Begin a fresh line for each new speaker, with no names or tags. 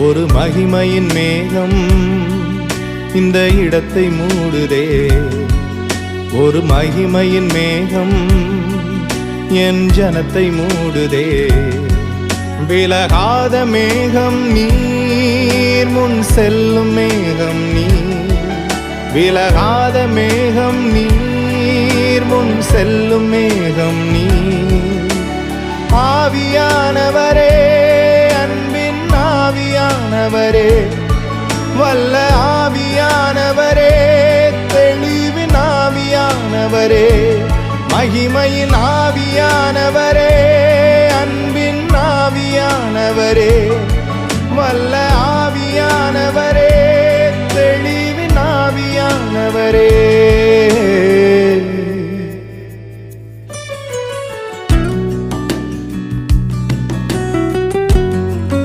ஒரு மகிமையின் மேகம் இந்த இடத்தை மூடுதே. ஒரு மகிமையின் மேகம் என் ஜனத்தை மூடுதே. விலகாத மேகம் நீர், முன் செல்லும் மேகம் நீர். விலகாத மேகம் நீர், முன் செல்லும் மேகம் நீர். ஆவியானவரே, அன்பின் ஆவியானவரே, வல்ல ஆவியானவரே, தெளிவின் ஆவியானவரே, மகிமையின் ஆவியானவரே, அன்பின் ஆவியானவரே, வல்ல ஆவியானவரே, தெளிவின் ஆவியானவரே.